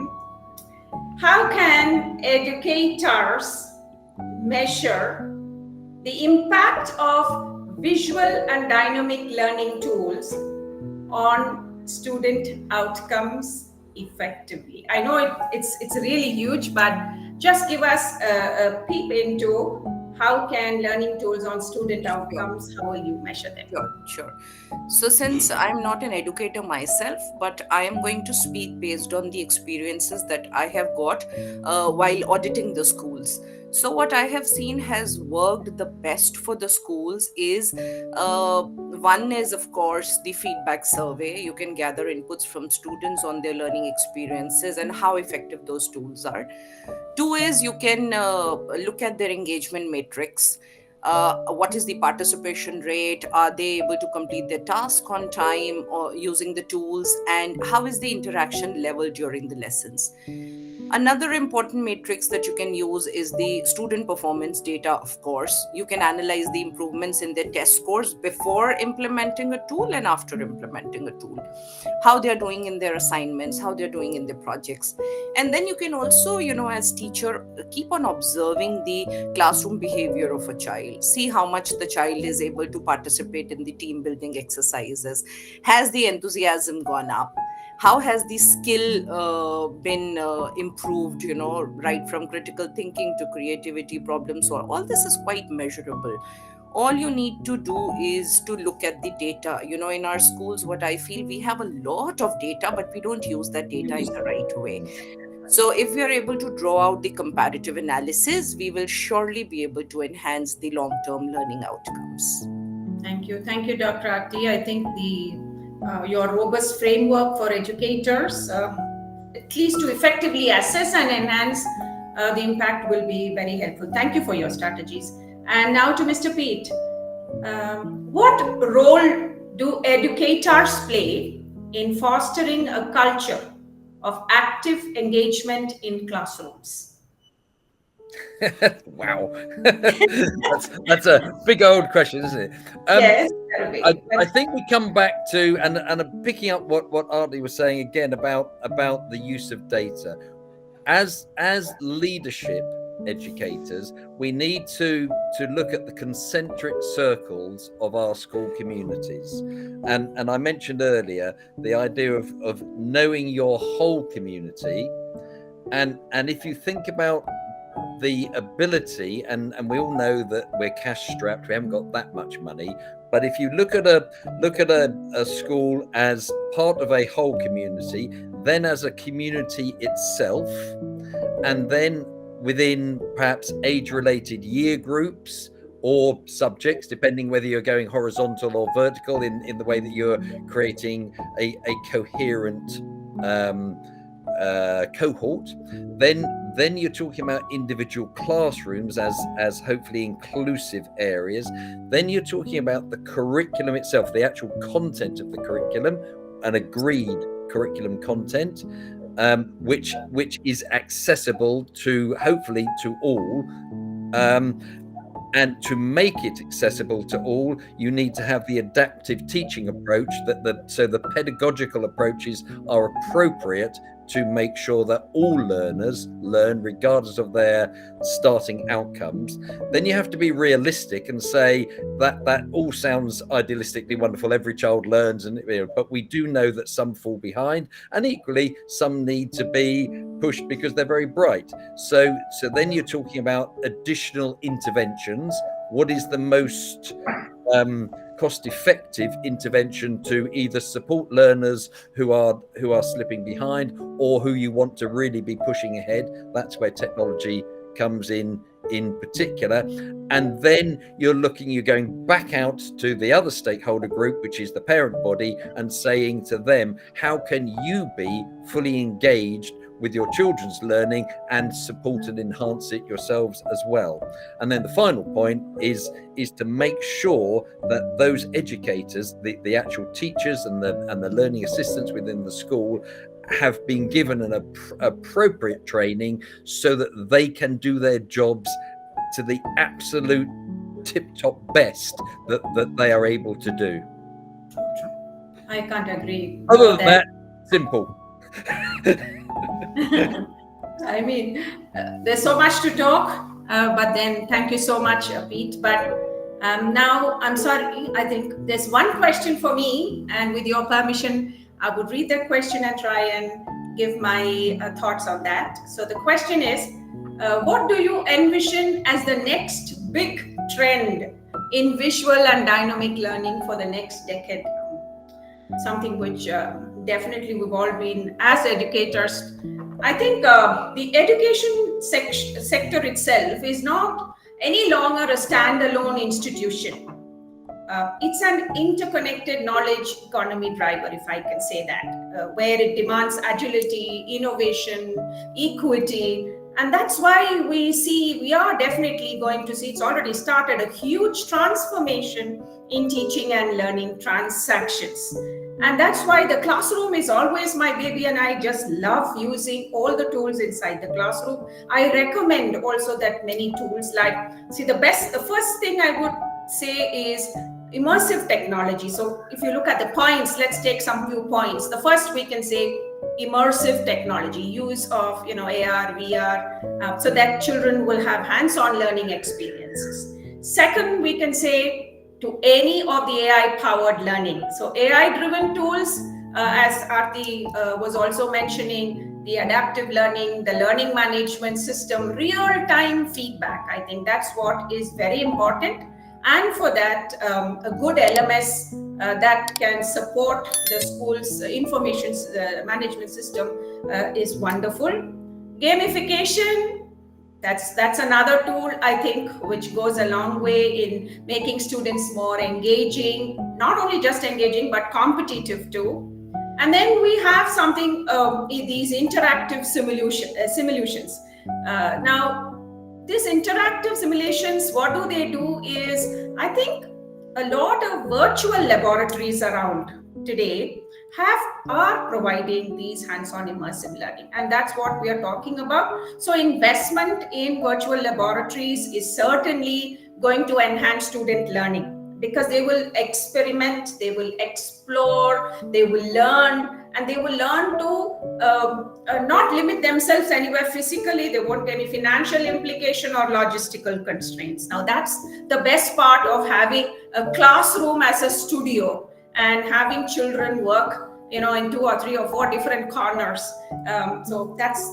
How can educators measure the impact of visual and dynamic learning tools on student outcomes effectively? I know it's really huge, but just give us a peep into how can learning tools on student Sure. outcomes, how will you measure them? Sure, sure. So, since I'm not an educator myself, but I am going to speak based on the experiences that I have got while auditing the schools. So, what I have seen has worked the best for the schools is one is, of course, the feedback survey. You can gather inputs from students on their learning experiences and how effective those tools are. Two is you can look at their engagement matrix. What is the participation rate? Are they able to complete their task on time or using the tools? And how is the interaction level during the lessons? Another important matrix that you can use is the student performance data, of course. You can analyze the improvements in their test scores before implementing a tool and after implementing a tool, how they're doing in their assignments, how they're doing in their projects. And then you can also, as teacher, keep on observing the classroom behavior of a child. See how much the child is able to participate in the team building exercises. Has the enthusiasm gone up? How has the skill been improved, right from critical thinking to creativity, problem solve? All this is quite measurable. All you need to do is to look at the data. In our schools, what I feel, we have a lot of data, but we don't use that data in the right way. So if we are able to draw out the comparative analysis, we will surely be able to enhance the long term learning outcomes. Thank you, Dr. Arti. I think the your robust framework for educators, at least to effectively assess and enhance the impact, will be very helpful. Thank you for your strategies. And now to Mr. Pete. What role do educators play in fostering a culture of active engagement in classrooms? Wow. That's a big old question, isn't it? Yes, I think we come back to and picking up what Arti was saying again about the use of data. As leadership educators, we need to look at the concentric circles of our school communities. And I mentioned earlier the idea of knowing your whole community. And if you think about the ability, and we all know that we're cash strapped, we haven't got that much money, but if you look at a school as part of a whole community, then as a community itself, and then within perhaps age-related year groups or subjects, depending whether you're going horizontal or vertical in the way that you're creating a coherent cohort, then you're talking about individual classrooms as hopefully inclusive areas. Then you're talking about the curriculum itself, the actual content of the curriculum, an agreed curriculum content, which is accessible to hopefully to all. And to make it accessible to all, you need to have the adaptive teaching approach, so the pedagogical approaches are appropriate to make sure that all learners learn regardless of their starting outcomes. Then you have to be realistic and say that all sounds idealistically wonderful. Every child learns, but we do know that some fall behind, and equally some need to be pushed because they're very bright. So then you're talking about additional interventions. What is the most cost-effective intervention to either support learners who are slipping behind, or who you want to really be pushing ahead? That's where technology comes in particular. And then you're going back out to the other stakeholder group, which is the parent body, and saying to them, how can you be fully engaged with your children's learning and support and enhance it yourselves as well? And then the final point is to make sure that those educators, the actual teachers and the learning assistants within the school, have been given an appropriate training so that they can do their jobs to the absolute tip-top best that they are able to do. I can't agree. Other than that, simple. I mean, there's so much to talk, but then thank you so much, Pete. But now, I'm sorry, I think there's one question for me, and with your permission, I would read that question and try and give my thoughts on that. So the question is, what do you envision as the next big trend in visual and dynamic learning for the next decade? Something which definitely we've all been, as educators, I think the education sector itself is not any longer a standalone institution. It's an interconnected knowledge economy driver, if I can say that, where it demands agility, innovation, equity. And that's why we are definitely going to see, it's already started, a huge transformation in teaching and learning transactions. And that's why the classroom is always my baby, and I just love using all the tools inside the classroom. I recommend also that many tools, like, the first thing I would say is immersive technology. So if you look at the points, let's take some few points. The first, we can say immersive technology, use of AR, VR, so that children will have hands-on learning experiences. Second, we can say to any of the AI-powered learning. So AI-driven tools, as Arti was also mentioning, the adaptive learning, the learning management system, real-time feedback. I think that's what is very important. And for that, a good LMS that can support the school's information management system is wonderful. Gamification, that's another tool, I think, which goes a long way in making students more engaging, not only just engaging, but competitive too. And then we have something, these interactive simulations. Now, these interactive simulations, what do they do is, I think a lot of virtual laboratories around today are providing these hands-on immersive learning, and that's what we are talking about. So investment in virtual laboratories is certainly going to enhance student learning, because they will experiment, they will explore, they will learn, and they will learn to not limit themselves anywhere physically. There won't be any financial implication or logistical constraints. Now, that's the best part of having a classroom as a studio and having children work in 2 or 3 or 4 different corners. So that's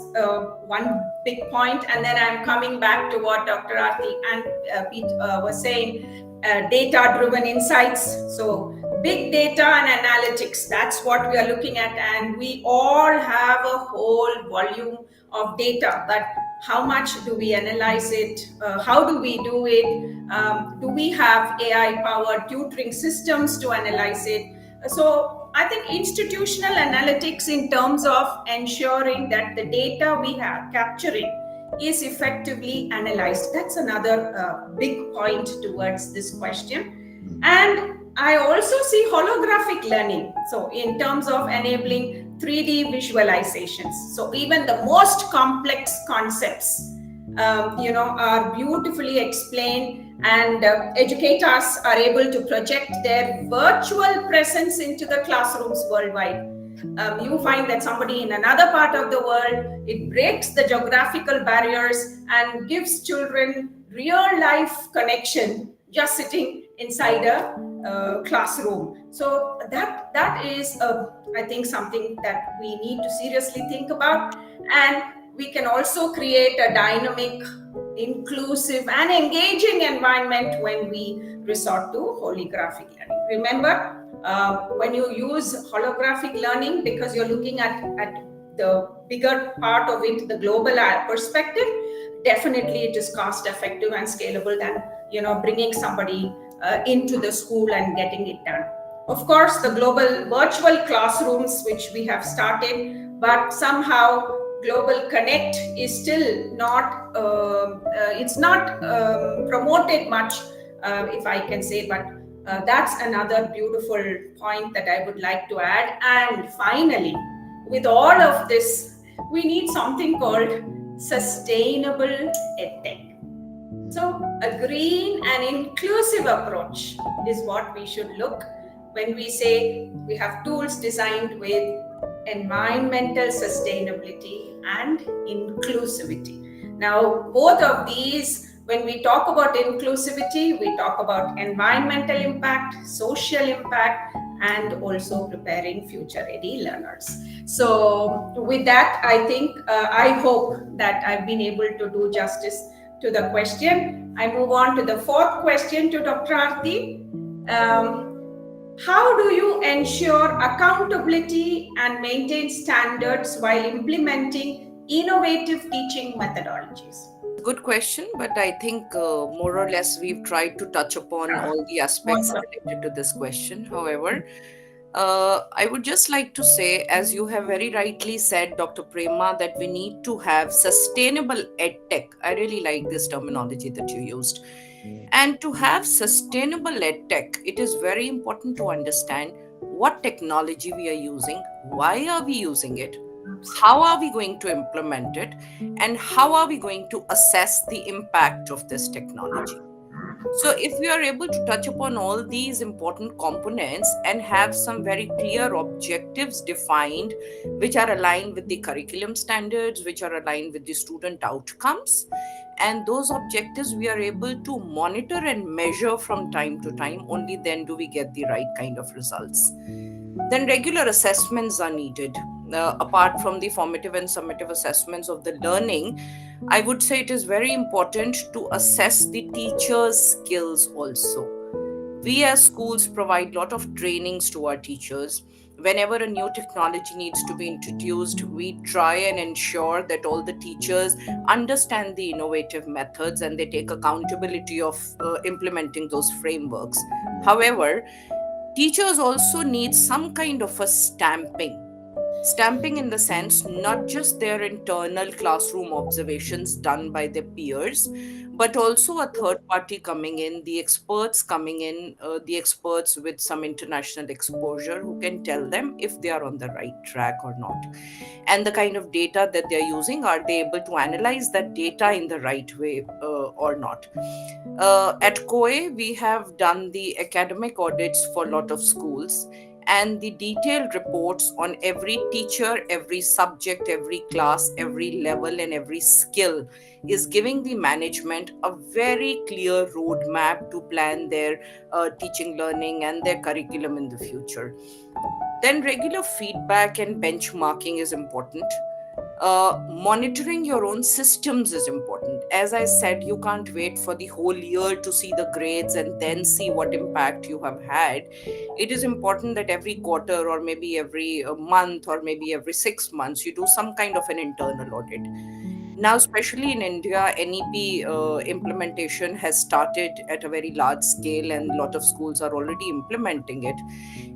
one big point. And then I'm coming back to what Dr. Arti and Pete was saying, data-driven insights. So big data and analytics, that's what we are looking at. And we all have a whole volume of data, but how much do we analyze it? How do we do it? Do we have AI-powered tutoring systems to analyze it? So I think institutional analytics in terms of ensuring that the data we have capturing is effectively analyzed. That's another big point towards this question. And I also see holographic learning. So, in terms of enabling 3D visualizations. So, even the most complex concepts, are beautifully explained, and educators are able to project their virtual presence into the classrooms worldwide. You find that somebody in another part of the world, it breaks the geographical barriers and gives children real life connection just sitting inside a classroom. So that is, I think, something that we need to seriously think about. And we can also create a dynamic, inclusive, and engaging environment when we resort to holographic learning. Remember, when you use holographic learning, because you're looking at the bigger part of it, the global perspective, definitely it is cost effective and scalable than bringing somebody into the school and getting it done. Of course, the global virtual classrooms, which we have started, but somehow global connect is still not it's not promoted much, if I can say. But that's another beautiful point that I would like to add. And finally, with all of this, we need something called sustainable edtech. So a green and inclusive approach is what we should look when we say we have tools designed with environmental sustainability and inclusivity. Now, both of these, when we talk about inclusivity, we talk about environmental impact, social impact, and also preparing future-ready learners. So with that, I think, I hope that I've been able to do justice to the question. I move on to the fourth question to Dr. Arti. How do you ensure accountability and maintain standards while implementing innovative teaching methodologies? Good question, but I think more or less we've tried to touch upon all the aspects related to this question. However, I would just like to say, as you have very rightly said, Dr. Prema, that we need to have sustainable edtech. I really like this terminology that you used. And to have sustainable edtech, it is very important to understand what technology we are using, why are we using it, how are we going to implement it, and how are we going to assess the impact of this technology. So, if we are able to touch upon all these important components and have some very clear objectives defined, which are aligned with the curriculum standards, which are aligned with the student outcomes, and those objectives we are able to monitor and measure from time to time, only then do we get the right kind of results. Then regular assessments are needed. Apart from the formative and summative assessments of the learning, I would say it is very important to assess the teacher's skills also. We as schools provide a lot of trainings to our teachers. Whenever a new technology needs to be introduced, we try and ensure that all the teachers understand the innovative methods and they take accountability of implementing those frameworks. However, teachers also need some kind of a stamping in the sense not just their internal classroom observations done by their peers, but also a third party coming in, the experts coming in, the experts with some international exposure who can tell them if they are on the right track or not, and the kind of data that they're using, are they able to analyze that data in the right way or not. At COAE, we have done the academic audits for a lot of schools, and the detailed reports on every teacher, every subject, every class, every level, and every skill is giving the management a very clear roadmap to plan their teaching, learning, and their curriculum in the future. Then, regular feedback and benchmarking is important. Monitoring your own systems is important. As I said, you can't wait for the whole year to see the grades and then see what impact you have had. It is important that every quarter, or maybe every month, or maybe every 6 months, you do some kind of an internal audit. Now, especially in India, NEP implementation has started at a very large scale, and a lot of schools are already implementing it.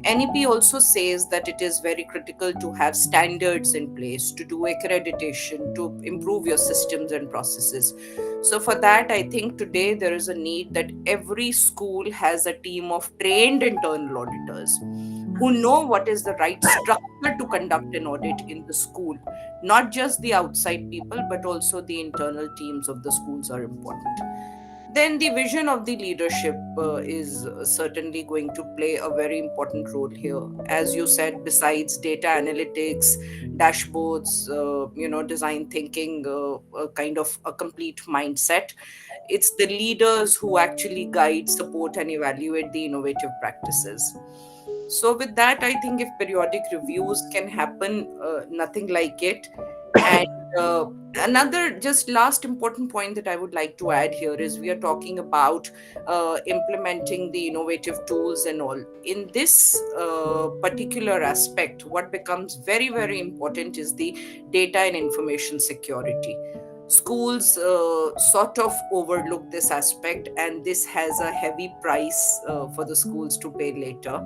NEP also says that it is very critical to have standards in place, to do accreditation, to improve your systems and processes. So, for that, I think today there is a need that every school has a team of trained internal auditors who know what is the right structure to conduct an audit in the school. Not just the outside people, but also the internal teams of the schools are important. Then the vision of the leadership is certainly going to play a very important role here. As you said, besides data analytics, dashboards, design thinking, a kind of a complete mindset, it's the leaders who actually guide, support, and evaluate the innovative practices. So, with that, I think if periodic reviews can happen, nothing like it. And uh, another just last important point that I would like to add here is we are talking about implementing the innovative tools and all. In this particular aspect, what becomes very, very important is the data and information security. Schools sort of overlook this aspect, and this has a heavy price for the schools to pay later.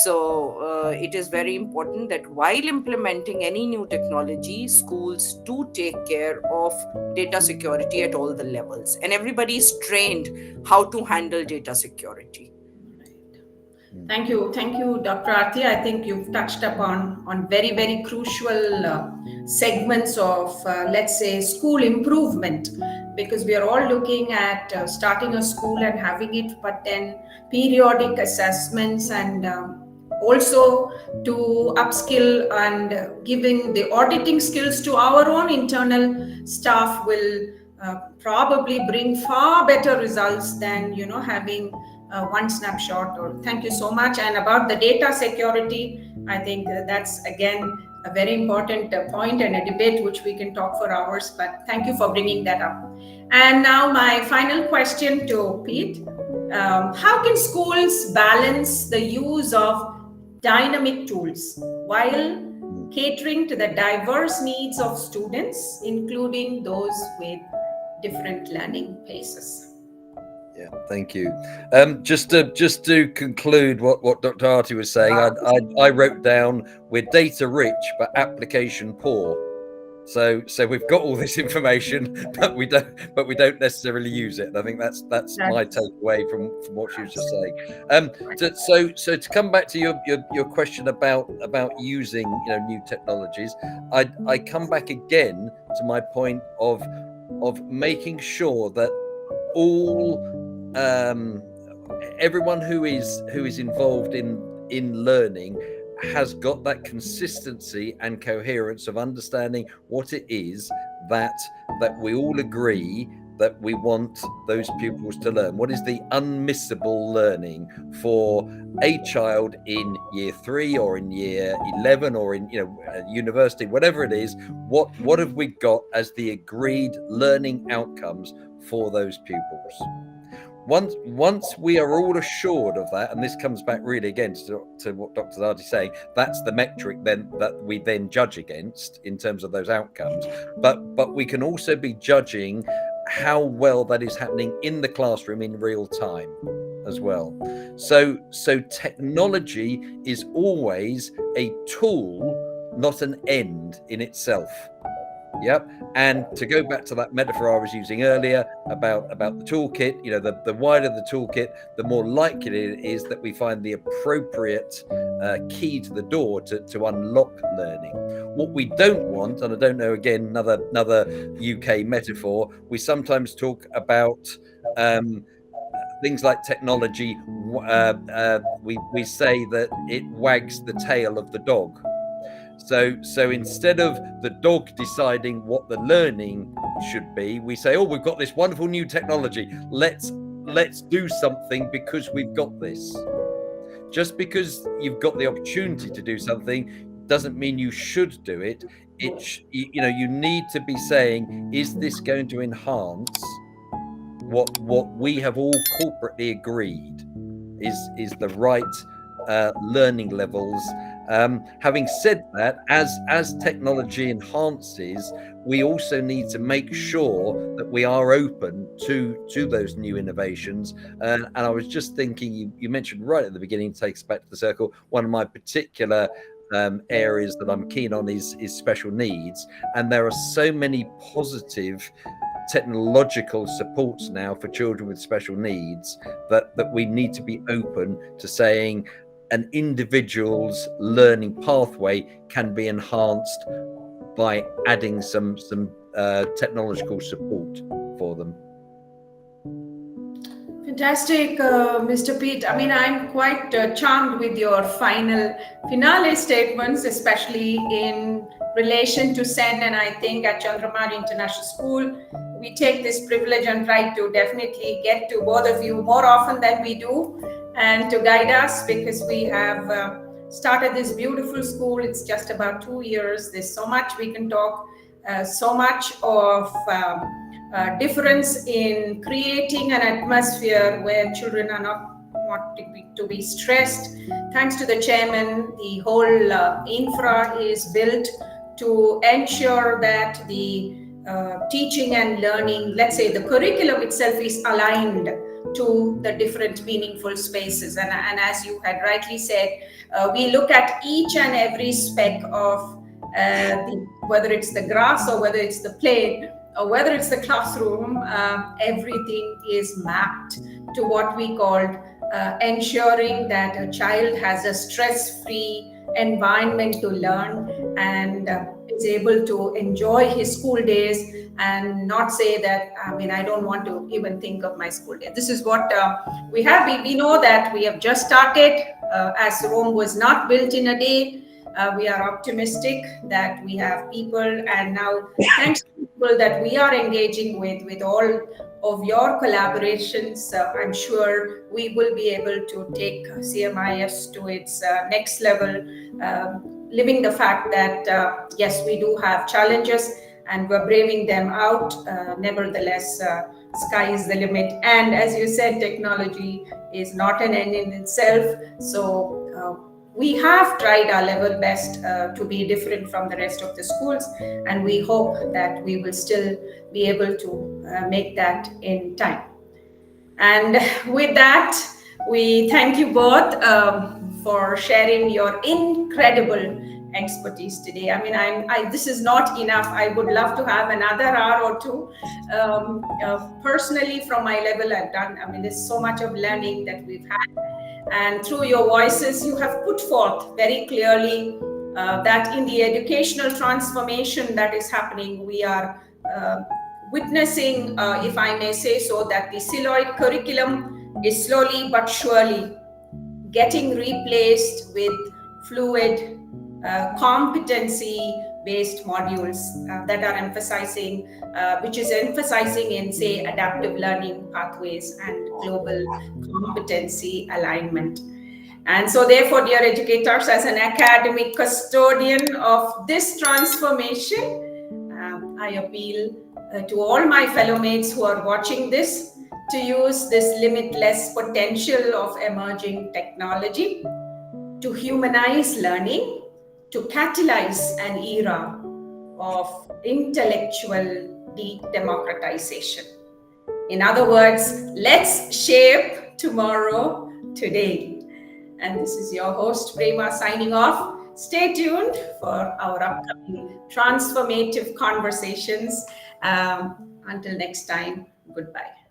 So, it is very important that while implementing any new technology, schools do take care of data security at all the levels, and everybody is trained how to handle data security. Thank you, Dr. Arti. I think you've touched upon very very crucial segments of let's say school improvement, because we are all looking at starting a school and having it, but then periodic assessments and also to upskill and giving the auditing skills to our own internal staff will probably bring far better results than having one snapshot. Or thank you so much. And about the data security, I think that's again a very important point and a debate which we can talk for hours, but thank you for bringing that up. And now my final question to Pete. How can schools balance the use of dynamic tools while catering to the diverse needs of students, including those with different learning paces? Yeah, thank you. Just to conclude what Dr. Arti was saying, I wrote down we're data rich but application poor. So we've got all this information, but we don't necessarily use it. And I think that's my takeaway from what she was just saying. So to come back to your question about using new technologies, I come back again to my point of making sure that all everyone who is involved in learning has got that consistency and coherence of understanding what it is that we all agree that we want those pupils to learn. What is the unmissable learning for a child in year 3 or in year 11 or in university, whatever it is? What have we got as the agreed learning outcomes for those pupils? Once we are all assured of that, and this comes back really again to what Dr. Arti is saying, that's the metric then that we then judge against in terms of those outcomes. But we can also be judging how well that is happening in the classroom in real time as well. So technology is always a tool, not an end in itself. Yep. And to go back to that metaphor I was using earlier about the toolkit, the wider the toolkit, the more likely it is that we find the appropriate key to the door to unlock learning. What we don't want, and I don't know, again, another UK metaphor, we sometimes talk about things like technology. We say that it wags the tail of the dog. So instead of the dog deciding what the learning should be, we say, oh, we've got this wonderful new technology. Let's do something because we've got this. Just because you've got the opportunity to do something doesn't mean you should do it. You need to be saying, is this going to enhance what we have all corporately agreed is the right learning levels Having said that, as technology enhances, we also need to make sure that we are open to those new innovations. And I was just thinking, you mentioned right at the beginning, takes back to the circle. One of my particular areas that I'm keen on is special needs, and there are so many positive technological supports now for children with special needs that we need to be open to saying an individual's learning pathway can be enhanced by adding some technological support for them. Fantastic, Mr. Pete. I mean, I'm quite charmed with your finale statements, especially in relation to SEN. And I think at Chandramari International School, we take this privilege and try to definitely get to both of you more often than we do, and to guide us, because we have started this beautiful school. It's just about 2 years. There's so much we can talk, so much of difference in creating an atmosphere where children are not wanting to be stressed. Thanks to the chairman, the whole infra is built to ensure that the teaching and learning, let's say the curriculum itself, is aligned to the different meaningful spaces. And as you had rightly said, we look at each and every speck of whether it's the grass or whether it's the plane or whether it's the classroom, everything is mapped to what we called ensuring that a child has a stress-free environment to learn and is able to enjoy his school days and not say that, I mean, I don't want to even think of my school day. This is what we have. We know that we have just started, as Rome was not built in a day. We are optimistic that we have people, and now thanks to people that we are engaging with all of your collaborations, I'm sure we will be able to take CMIS to its next level, living the fact that yes, we do have challenges and we're braving them out. Nevertheless, sky is the limit. And as you said, technology is not an end in itself. So we have tried our level best to be different from the rest of the schools, and we hope that we will still be able to make that in time. And with that, we thank you both for sharing your incredible expertise today. I mean, this is not enough. I would love to have another hour or two. Personally, from my level, I've done, I mean, there's so much of learning that we've had. And through your voices, you have put forth very clearly that in the educational transformation that is happening, we are witnessing, if I may say so, that the Siloid curriculum is slowly but surely getting replaced with fluid competency-based modules that are emphasizing, which is emphasizing in, say, adaptive learning pathways and global competency alignment. And so therefore, dear educators, as an academic custodian of this transformation, I appeal to all my fellow mates who are watching this to use this limitless potential of emerging technology to humanize learning, to catalyze an era of intellectual democratization. In other words, let's shape tomorrow today. And this is your host, Prema, signing off. Stay tuned for our upcoming transformative conversations. Until next time, goodbye.